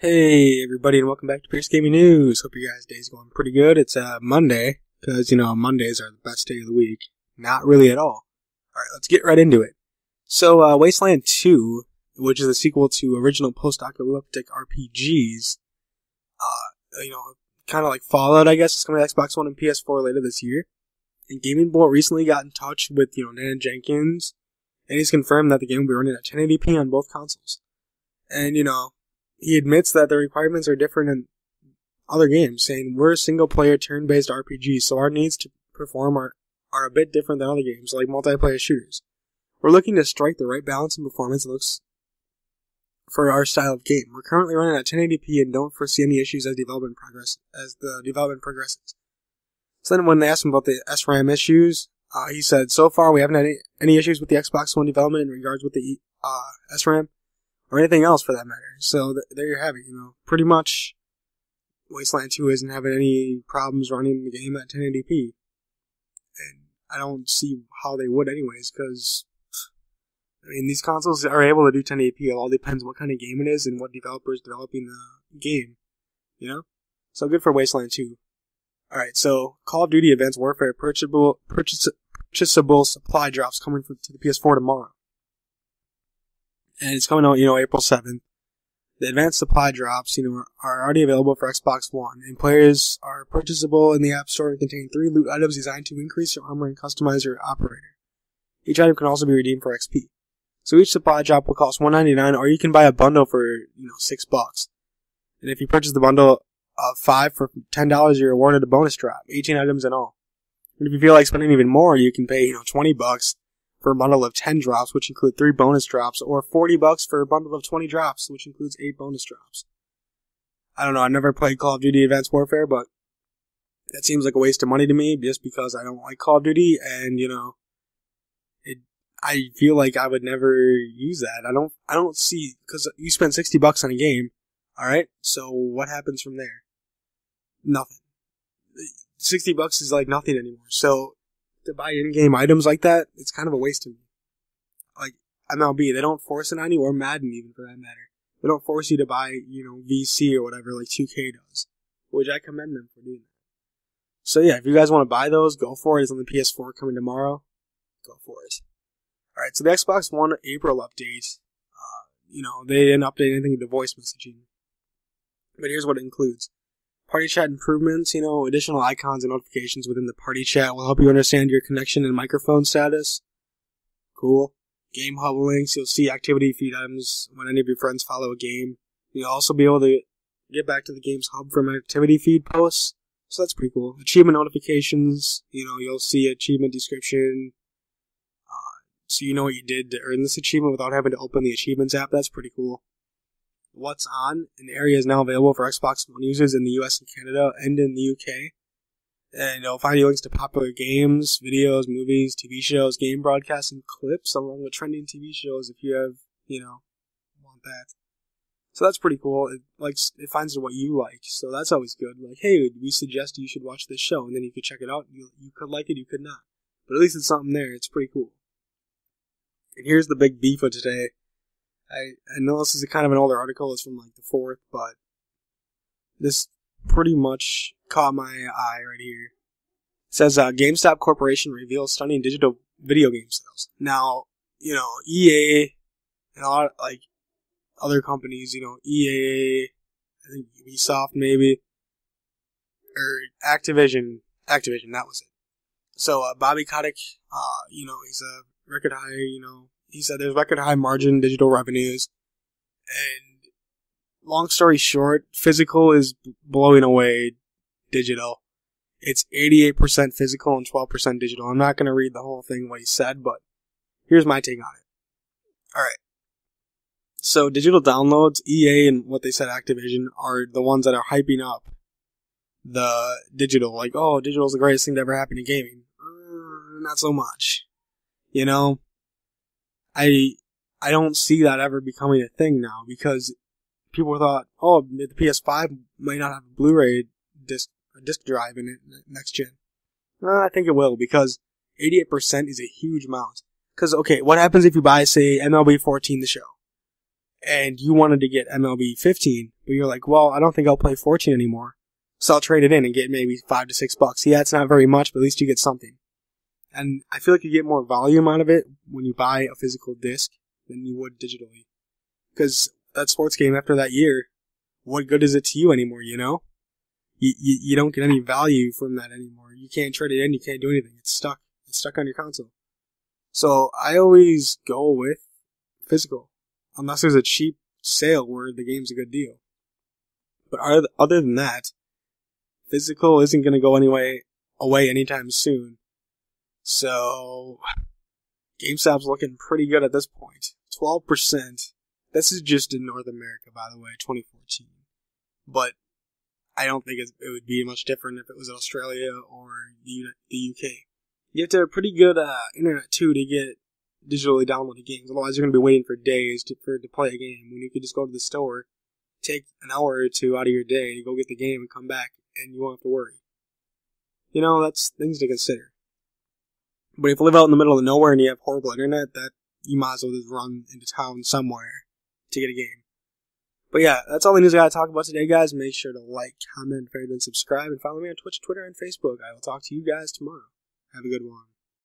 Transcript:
Hey everybody, and welcome back to Pierce Gaming News. Hope your guys' day's going pretty good. It's Monday, because Mondays are the best day of the week. Not really at all. Alright, let's get right into it. So Wasteland 2, which is a sequel to original post-apocalyptic RPGs, kind of like Fallout, I guess, it's coming to Xbox One and PS4 later this year. And Gaming Bolt recently got in touch with, Dan Jenkins, and he's confirmed that the game will be running at 1080p on both consoles. And, he admits that the requirements are different in other games, saying we're a single-player turn-based RPG, so our needs to perform are a bit different than other games, like multiplayer shooters. We're looking to strike the right balance in performance and looks for our style of game. We're currently running at 1080p and don't foresee any issues as the development progresses. So then when they asked him about the SRAM issues, he said, so far we haven't had any issues with the Xbox One development in regards with the SRAM. Or anything else for that matter. So there you have it, Pretty much, Wasteland 2 isn't having any problems running the game at 1080p. And I don't see how they would anyways, because, these consoles are able to do 1080p. It all depends what kind of game it is and what developer is developing the game, So good for Wasteland 2. Alright, so Call of Duty Advanced Warfare purchasable supply drops coming to the PS4 tomorrow. And it's coming out, April 7th. The advanced supply drops, are already available for Xbox One, and players are purchasable in the App Store and contain 3 loot items designed to increase your armor and customize your operator. Each item can also be redeemed for XP. So each supply drop will cost $1.99, or you can buy a bundle for, $6. And if you purchase the bundle of 5 for $10, you're awarded a bonus drop, 18 items in all. And if you feel like spending even more, you can pay, $20 for a bundle of 10 drops, which include 3 bonus drops, or $40 for a bundle of 20 drops, which includes 8 bonus drops. I don't know, I've never played Call of Duty Advanced Warfare, but that seems like a waste of money to me, just because I don't like Call of Duty, and, I feel like I would never use that. I don't see, because you spend $60 on a game, alright, so what happens from there? Nothing. $60 is like nothing anymore, so to buy in-game items like that, it's kind of a waste to me. Like, MLB, they don't force it on you, or Madden even for that matter. They don't force you to buy, VC or whatever, like 2K does. Which I commend them for doing that. So yeah, if you guys want to buy those, go for it. It's on the PS4 coming tomorrow. Go for it. Alright, so the Xbox One April update, they didn't update anything to voice messaging. But here's what it includes. Party chat improvements, additional icons and notifications within the party chat will help you understand your connection and microphone status. Cool. Game hub links, you'll see activity feed items when any of your friends follow a game. You'll also be able to get back to the game's hub from activity feed posts, so that's pretty cool. Achievement notifications, you'll see achievement description, so you know what you did to earn this achievement without having to open the Achievements app. That's pretty cool. What's On, an area is now available for Xbox One users in the US and Canada and in the UK. And you'll find links to popular games, videos, movies, TV shows, game broadcasts, and clips, along with trending TV shows if you have, want that. So that's pretty cool. It finds what you like, so that's always good. Like, hey, we suggest you should watch this show, and then you could check it out. You could like it, you could not. But at least it's something there. It's pretty cool. And here's the big beef of today. I know this is kind of an older article, it's from the 4th, but this pretty much caught my eye right here. It says, GameStop Corporation reveals stunning digital video game sales. Now, EA and a lot of, other companies, EA, I think Ubisoft maybe, or Activision, that was it. So, Bobby Kotick, he's a record high, he said there's record high margin digital revenues, and long story short, physical is blowing away digital. It's 88% physical and 12% digital. I'm not going to read the whole thing what he said, but here's my take on it. Alright. So digital downloads, EA and what they said Activision, are the ones that are hyping up the digital. Like, oh, digital's the greatest thing to ever happen to gaming. Not so much. I don't see that ever becoming a thing now, because people thought, oh, the PS5 might not have a Blu-ray disc drive in it next gen. I think it will, because 88% is a huge amount. Because, okay, what happens if you buy, say, MLB 14 the show? and you wanted to get MLB 15, but you're like, well, I don't think I'll play 14 anymore, so I'll trade it in and get maybe $5 to $6. Yeah, it's not very much, but at least you get something. And I feel like you get more volume out of it when you buy a physical disc than you would digitally. Because that sports game after that year, what good is it to you anymore, you know? You don't get any value from that anymore. You can't trade it in, you can't do anything. It's stuck. It's stuck on your console. So I always go with physical. Unless there's a cheap sale where the game's a good deal. But other than that, physical isn't going to go away anytime soon. So, GameStop's looking pretty good at this point. 12%. This is just in North America, by the way, 2014. But I don't think it would be much different if it was Australia or the UK. You have to have pretty good internet, too, to get digitally downloaded games. Otherwise, you're going to be waiting for days to play a game. When you could just go to the store, take an hour or two out of your day to go get the game and come back, and you won't have to worry. You know, that's things to consider. But if you live out in the middle of nowhere and you have horrible internet, that you might as well just run into town somewhere to get a game. But yeah, that's all the news I gotta talk about today, guys. Make sure to like, comment, favorite, and subscribe, and follow me on Twitch, Twitter, and Facebook. I will talk to you guys tomorrow. Have a good one.